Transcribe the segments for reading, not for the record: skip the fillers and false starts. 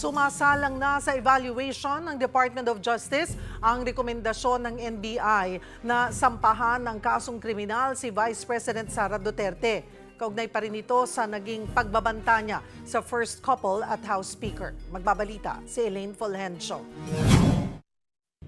Sumasalang na sa evaluation ng Department of Justice ang rekomendasyon ng NBI na sampahan ng kasong kriminal si Vice President Sara Duterte. Kaugnay pa rin ito sa naging pagbabanta niya sa first couple at House Speaker. Magbabalita si Elaine Fulgencio.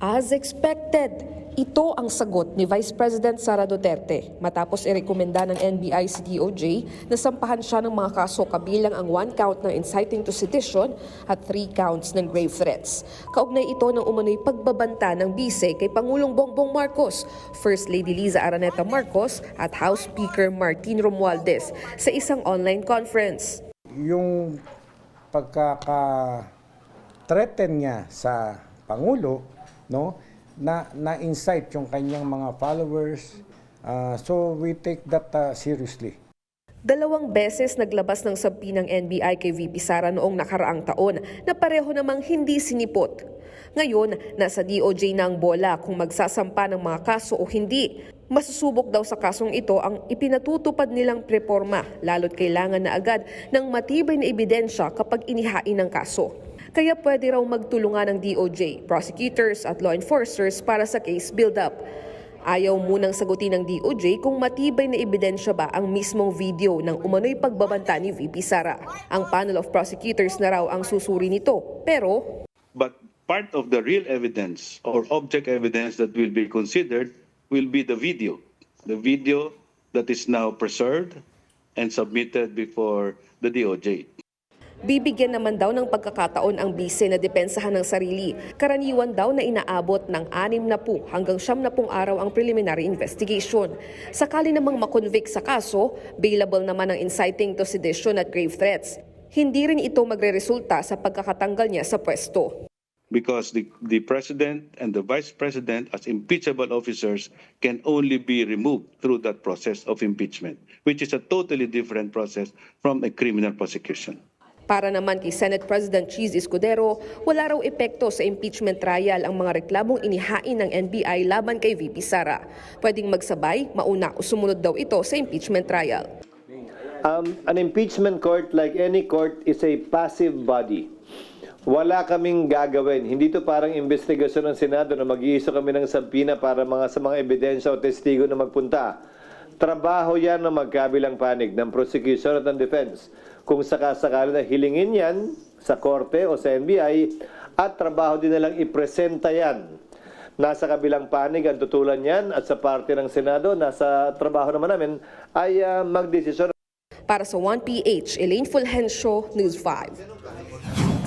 As expected, ito ang sagot ni Vice President Sara Duterte matapos irekomenda ng NBI si DOJ na sampahan siya ng mga kaso kabilang ang 1 count ng inciting to sedition at 3 counts ng grave threats. Kaugnay ito ng umano'y pagbabanta ng bise kay Pangulong Bongbong Marcos, First Lady Liza Araneta Marcos at House Speaker Martin Romualdez sa isang online conference. Yung pagkaka-threaten niya sa Pangulo, na-incite yung kanyang mga followers. So we take that seriously. 2 beses naglabas ng sampi ng NBI kay VP Sara noong nakaraang taon na pareho namang hindi sinipot. Ngayon, nasa DOJ na ang bola kung magsasampa ng mga kaso o hindi. Masusubok daw sa kasong ito ang ipinatutupad nilang preporma, lalo't kailangan na agad ng matibay na ebidensya kapag inihain ng kaso. Kaya pwede raw magtulungan ng DOJ, prosecutors at law enforcers para sa case build-up. Ayaw munang sagutin ng DOJ kung matibay na ebidensya ba ang mismong video ng umano'y pagbabanta ni VP Sara. Ang panel of prosecutors na raw ang susuri nito, pero But part of the real evidence or object evidence that will be considered will be the video. The video that is now preserved and submitted before the DOJ. bibigyan naman daw ng pagkakataon ang bise na depensahan ng sarili. Karaniwan daw na inaabot ng 60 hanggang 70 araw ang preliminary investigation. Sakali namang makonvict sa kaso, bailable naman ang inciting to sedition at grave threats. Hindi rin ito magreresulta sa pagkakatanggal niya sa pwesto. Because the President and the Vice President as impeachable officers can only be removed through that process of impeachment, which is a totally different process from a criminal prosecution. Para naman kay Senate President Cheese Escudero, wala raw epekto sa impeachment trial ang mga reklamong inihain ng NBI laban kay VP Sara. Pwedeng magsabay, mauna o sumunod daw ito sa impeachment trial. An impeachment court, like any court, is a passive body. Wala kaming gagawin. Hindi to parang investigasyon ng Senado na mag-iiso kami ng sabina para sa mga ebidensya o testigo na magpunta. Trabaho yan ng magkabilang panig ng prosecution at ng defense. Kung sakasakali na hilingin yan sa korte o sa NBI, at trabaho din nilang ipresenta yan. Nasa kabilang panig ang tutulan yan at sa parte ng Senado, nasa trabaho naman namin ay magdesisyon. Para sa 1PH, Elaine Fulgencio, News 5.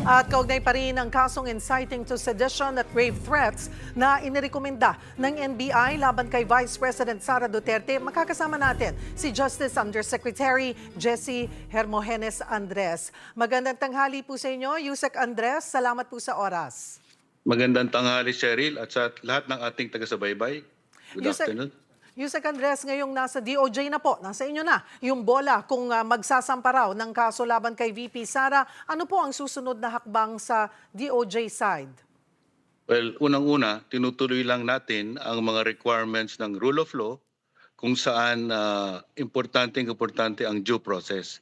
At kaugnay pa rin ang kasong inciting to sedition at grave threats na inirekomenda ng NBI laban kay Vice President Sara Duterte. Makakasama natin si Justice Undersecretary Jessie Hermogenes Andres. Magandang tanghali po sa inyo, Yusek Andres. Salamat po sa oras. Magandang tanghali, Cheryl, at sa lahat ng ating taga-subaybay. Good afternoon. Yusek Andres, ngayong nasa DOJ na po, nasa inyo na yung bola kung magsasampa raw ng kaso laban kay VP Sara. Ano po ang susunod na hakbang sa DOJ side? Well, unang-una, tinutuloy lang natin ang mga requirements ng rule of law kung saan importante ang due process.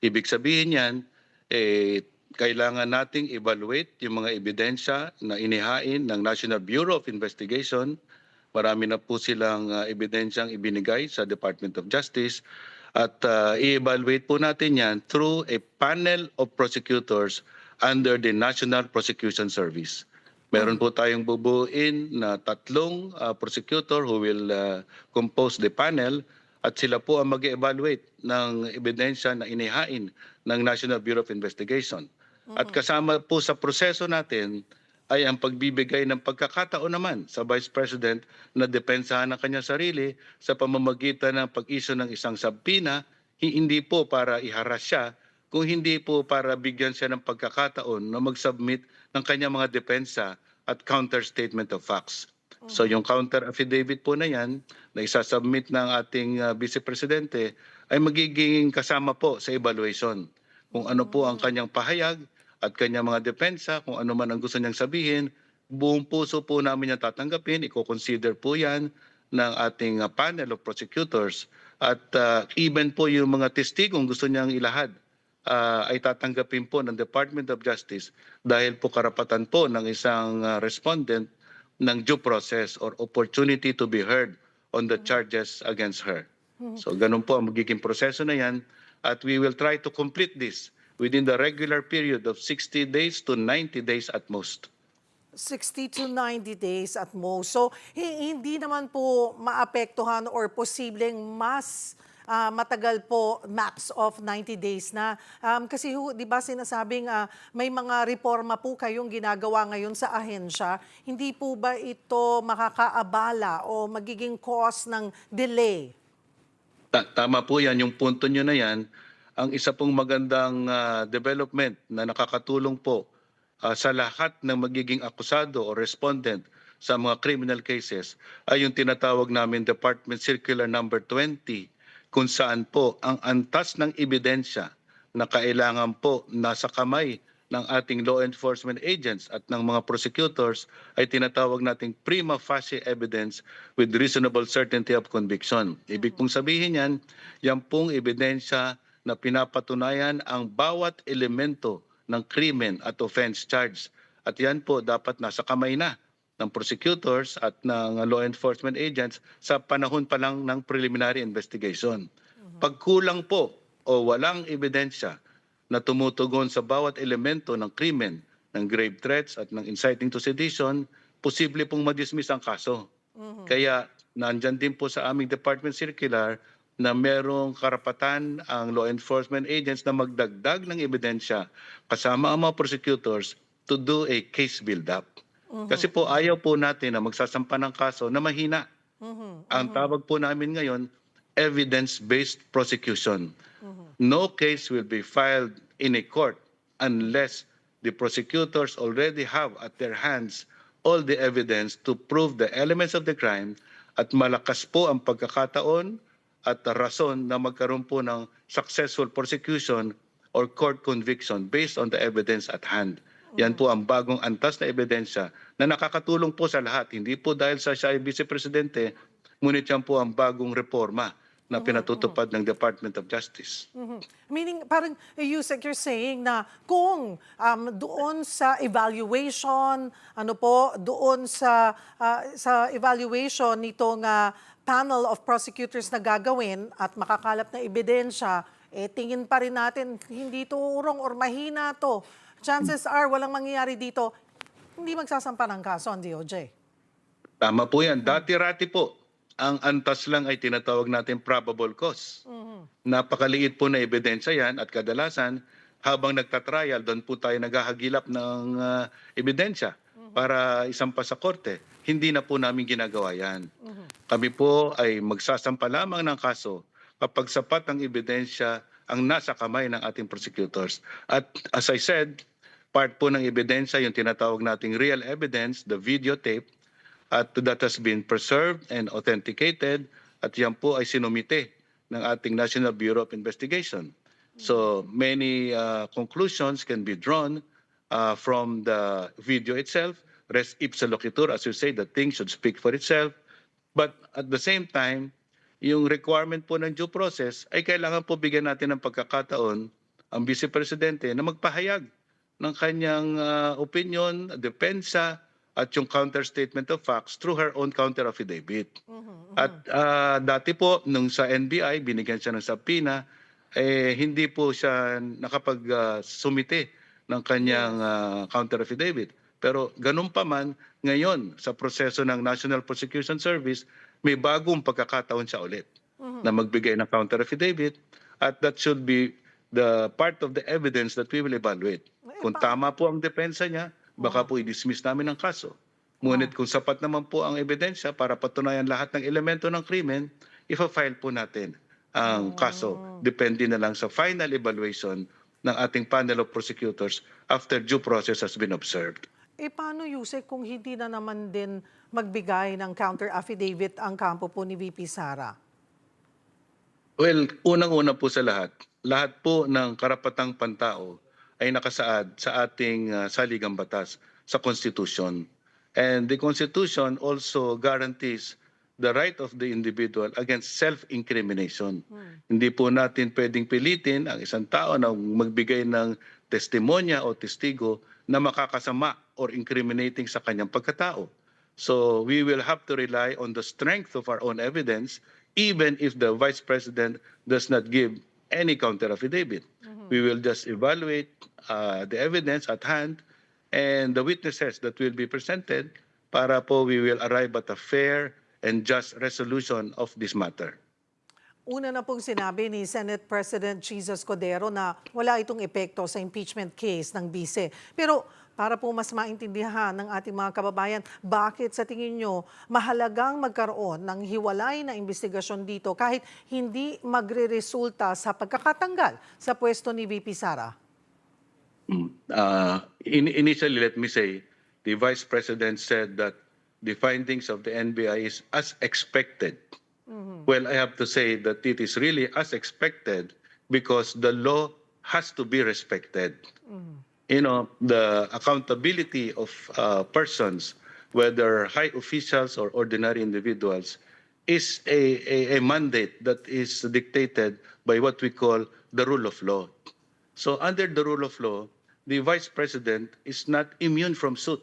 Ibig sabihin yan, kailangan nating evaluate yung mga ebidensya na inihain ng National Bureau of Investigation. Marami na po silang ebidensyang ibinigay sa Department of Justice at i-evaluate po natin yan through a panel of prosecutors under the National Prosecution Service. Meron po tayong bubuin na 3 prosecutor who will compose the panel at sila po ang mag-evaluate ng ebidensya na inihain ng National Bureau of Investigation. At kasama po sa proseso natin ay ang pagbibigay ng pagkakataon naman sa Vice President na depensahan ang kanyang sarili sa pamamagitan ng pag-issue ng isang subpoena, hindi po para iharas siya, kung hindi po para bigyan siya ng pagkakataon na mag-submit ng kanyang mga depensa at counter statement of facts. So yung counter affidavit po na yan, na isasubmit ng ating Vice Presidente, ay magiging kasama po sa evaluation. Kung ano po ang kanyang pahayag, at kanyang mga depensa, kung ano man ang gusto niyang sabihin, buong puso po namin yung tatanggapin, i-consider po yan ng ating panel of prosecutors. At even po yung mga testigong gusto niyang ilahad ay tatanggapin po ng Department of Justice dahil po karapatan po ng isang respondent ng due process or opportunity to be heard on the charges against her. So ganun po ang magiging proseso na yan at we will try to complete this within the regular period of 60 days to 90 days at most. 60 to 90 days at most. So, hindi naman po maapektuhan or posibleng mas matagal po, max of 90 days na. Kasi di ba sinasabing may mga reforma po kayong ginagawa ngayon sa ahensya. Hindi po ba ito makakaabala o magiging cause ng delay? Tama po yan, yung punto nyo na yan. Ang isa pong magandang development na nakakatulong po sa lahat ng magiging akusado o respondent sa mga criminal cases ay yung tinatawag namin Department Circular Number 20 kung saan po ang antas ng ebidensya na kailangan po nasa kamay ng ating law enforcement agents at ng mga prosecutors ay tinatawag nating prima facie evidence with reasonable certainty of conviction. Ibig pong sabihin yan pong ebidensya na pinapatunayan ang bawat elemento ng krimen at offense charge. At yan po dapat nasa kamay na ng prosecutors at ng law enforcement agents sa panahon pa lang ng preliminary investigation. Pag kulang po o walang ebidensya na tumutugon sa bawat elemento ng krimen, ng grave threats at ng inciting to sedition, posible pong madismiss ang kaso. Kaya nandyan din po sa aming department circular na merong karapatan ang law enforcement agents na magdagdag ng ebidensya kasama ang mga prosecutors to do a case build-up. Kasi po ayaw po natin na magsasampa ng kaso na mahina. Ang tawag po namin ngayon, evidence-based prosecution. No case will be filed in a court unless the prosecutors already have at their hands all the evidence to prove the elements of the crime at malakas po ang pagkakataon at rason na magkaroon po ng successful prosecution or court conviction based on the evidence at hand. Yan po ang bagong antas na ebidensya na nakakatulong po sa lahat. Hindi po dahil sa siya ay Vice Presidente, ngunit yan po ang bagong reforma na pinatutupad ng Department of Justice. Meaning, parang Yusek, you're saying na kung doon sa evaluation, doon sa evaluation nitong panel of prosecutors na gagawin at makakalap na ebidensya, tingin pa rin natin hindi to urong or mahina to. Chances are, walang mangyayari dito, hindi magsasampa ng kaso ang DOJ. Tama po yan. Dati-rati po, ang antas lang ay tinatawag natin probable cause. Napakaliit po na ebidensya yan at kadalasan habang nagtatrial, doon po tayo naghahagilap ng ebidensya para isampa sa korte. Hindi na po namin ginagawa yan. Kami po ay magsasampa lamang ng kaso kapag sapat ang ebidensya ang nasa kamay ng ating prosecutors. At as I said, part po ng ebidensya yung tinatawag nating real evidence, the videotape, at that has been preserved and authenticated at yan po ay sinumite ng ating National Bureau of Investigation. So many conclusions can be drawn from the video itself. Res ipsa loquitur, as you say, the thing should speak for itself. But at the same time, yung requirement po ng due process ay kailangan po bigyan natin ng pagkakataon ang Vice Presidente na magpahayag ng kanyang opinion, depensa, at yung counter statement of facts through her own counter affidavit. At dati po, nung sa NBI, binigyan siya ng subpoena, hindi po siya nakapag-sumite ng kanyang counter affidavit. Pero ganun pa man, ngayon, sa proseso ng National Prosecution Service, may bagong pagkakataon siya ulit na magbigay ng counter affidavit at that should be the part of the evidence that we will evaluate. Kung tama po ang depensa niya, baka po i-dismiss namin ang kaso. Ngunit kung sapat naman po ang ebidensya para patunayan lahat ng elemento ng krimen, ifa-file po natin ang kaso. Depende na lang sa final evaluation ng ating panel of prosecutors after due process has been observed. Paano, Yusek, kung hindi na naman din magbigay ng counter affidavit ang kampo po ni VP Sara? Well, unang-una po sa lahat po ng karapatang pantao ay nakasaad sa ating saligang batas, sa Constitution. And the Constitution also guarantees the right of the individual against self-incrimination. Hindi po natin pwedeng pilitin ang isang tao na magbigay ng testimonya o testigo na makakasama or incriminating sa kanyang pagkatao. So we will have to rely on the strength of our own evidence even if the Vice President does not give any counter affidavit. We will just evaluate the evidence at hand and the witnesses that will be presented para po we will arrive at a fair and just resolution of this matter. Una na pong sinabi ni Senate President Jesus Cordero na wala itong epekto sa impeachment case ng bise. Pero para po mas maintindihan ng ating mga kababayan, bakit sa tingin nyo mahalagang magkaroon ng hiwalay na investigasyon dito kahit hindi magre-resulta sa pagkakatanggal sa pwesto ni VP Sara? Initially, let me say, the Vice President said that the findings of the NBI is as expected. Well, I have to say that it is really as expected because the law has to be respected. You know, the accountability of persons, whether high officials or ordinary individuals, is a mandate that is dictated by what we call the rule of law. So under the rule of law, the Vice President is not immune from suit.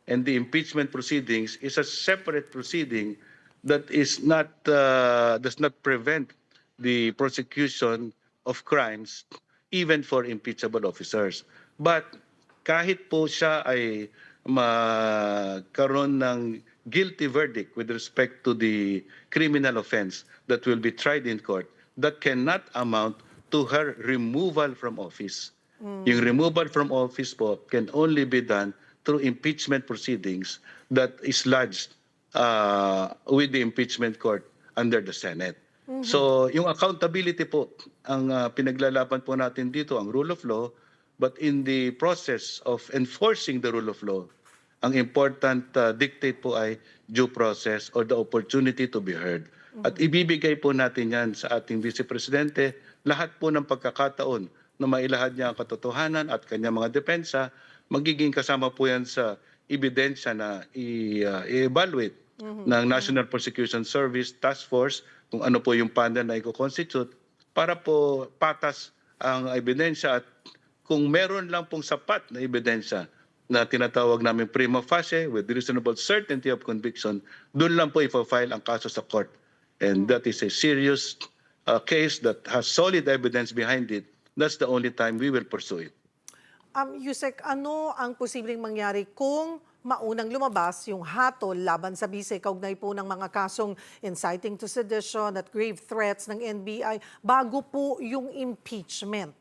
And the impeachment proceedings is a separate proceeding that is not does not prevent the prosecution of crimes even for impeachable officers. But kahit po siya ay magkaroon ng guilty verdict with respect to the criminal offense that will be tried in court, that cannot amount to her removal from office. Yung removal from office po can only be done through impeachment proceedings that is lodged with the impeachment court under the Senate. So yung accountability po, ang pinaglalaban po natin dito, ang rule of law, but in the process of enforcing the rule of law, ang important dictate po ay due process or the opportunity to be heard. At ibibigay po natin yan sa ating Vice Presidente, lahat po ng pagkakataon na mailahad niya ang katotohanan at kanyang mga depensa, magiging kasama po yan sa ebidensya na i-evaluate ng National Prosecution Service Task Force kung ano po yung panel na i-constitute para po patas ang ebidensya at kung meron lang pong sapat na ebidensya na tinatawag namin prima facie with reasonable certainty of conviction, doon lang po i-file ang kaso sa court. And that is a serious case that has solid evidence behind it. That's the only time we will pursue it. Yusek, ano ang posibleng mangyari kung maunang lumabas yung hatol laban sa bise kaugnay po ng mga kasong inciting to sedition at grave threats ng NBI bago po yung impeachment?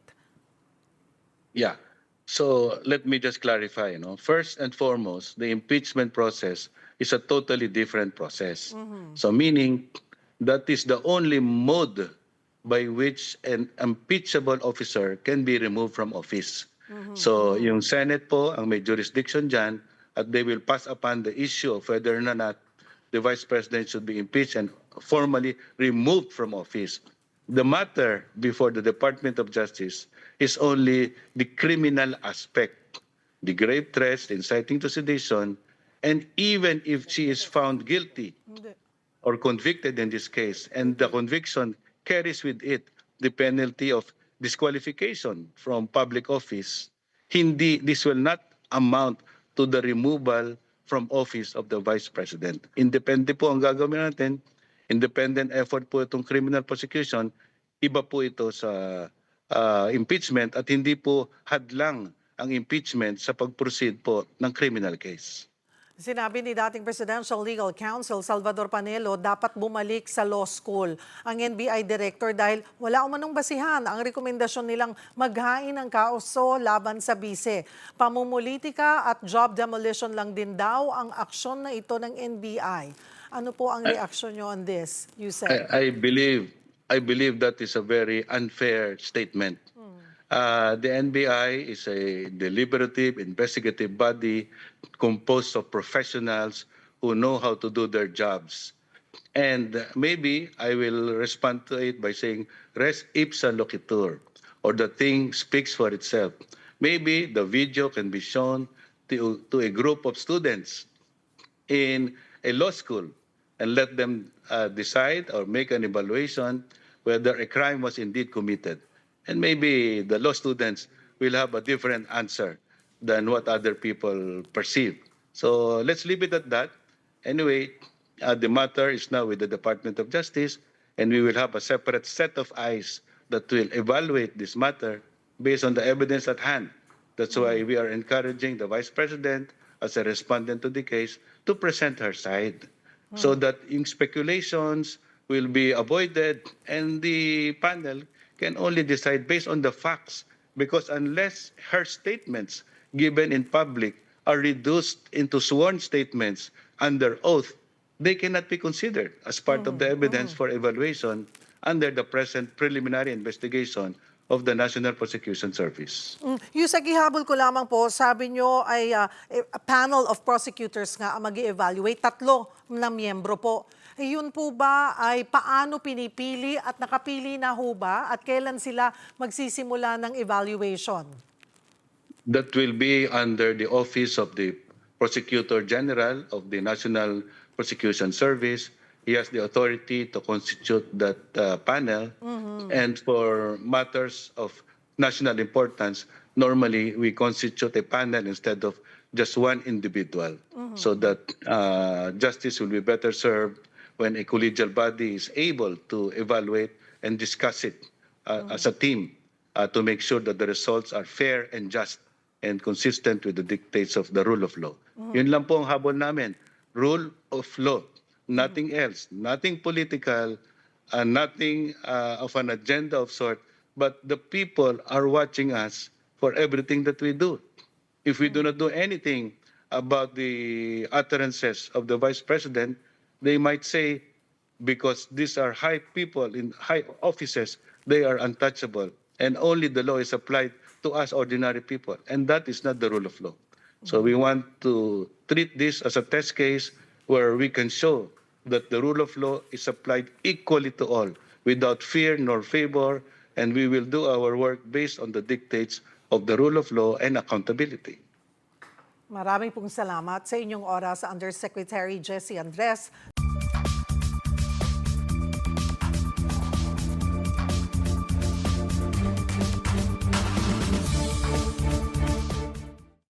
Yeah. So let me just clarify. First and foremost, the impeachment process is a totally different process. So meaning that is the only mode by which an impeachable officer can be removed from office. So yung Senate po ang may jurisdiction dyan at they will pass upon the issue of whether or not the Vice President should be impeached and formally removed from office. The matter before the Department of Justice is only the criminal aspect, the grave threats, inciting to sedition, and even if she is found guilty or convicted in this case, and the conviction carries with it the penalty of disqualification from public office, this will not amount to the removal from office of the Vice President. Independent po ang gagawin natin, independent effort po itong criminal prosecution, iba po ito sa impeachment at hindi po hadlang ang impeachment sa pag-proceed po ng criminal case. Sinabi ni dating Presidential Legal Counsel Salvador Panelo, dapat bumalik sa law school ang NBI Director dahil wala umanong basihan ang rekomendasyon nilang maghain ng kauso laban sa bise. Pamumulitika at job demolition lang din daw ang aksyon na ito ng NBI. Ano po ang reaksyon nyo on this, Yusek? I believe that is a very unfair statement. The NBI is a deliberative, investigative body composed of professionals who know how to do their jobs. And maybe I will respond to it by saying, res ipsa loquitur, or the thing speaks for itself. Maybe the video can be shown to a group of students in a law school and let them decide or make an evaluation whether a crime was indeed committed. And maybe the law students will have a different answer than what other people perceive. So let's leave it at that. Anyway, the matter is now with the Department of Justice, and we will have a separate set of eyes that will evaluate this matter based on the evidence at hand. That's why we are encouraging the Vice President, as a respondent to the case, to present her side so that yung speculations will be avoided and the panel can only decide based on the facts, because unless her statements given in public are reduced into sworn statements under oath, they cannot be considered as part of the evidence for evaluation under the present preliminary investigation of the National Prosecution Service. Yusek, ihabol ko lamang po, sabi nyo ay a panel of prosecutors nga ang mag-evaluate, 3 na miyembro po. Yun po ba ay paano pinipili at nakapili na ho ba at kailan sila magsisimula ng evaluation? That will be under the office of the Prosecutor General of the National Prosecution Service. He has the authority to constitute that panel. And for matters of national importance, normally we constitute a panel instead of just one individual, so that justice will be better served when a collegial body is able to evaluate and discuss it as a team to make sure that the results are fair and just and consistent with the dictates of the rule of law. Yun lang po ang habol namin. Rule of law. Nothing else. Nothing political, nothing of an agenda of sort, but the people are watching us for everything that we do. If we do not do anything about the utterances of the Vice President, they might say, because these are high people in high offices, they are untouchable, and only the law is applied to us ordinary people, and that is not the rule of law. So we want to treat this as a test case where we can show that the rule of law is applied equally to all, without fear nor favor, and we will do our work based on the dictates of the rule of law and accountability. Maraming pong salamat sa inyong oras, Undersecretary Jessie Andres.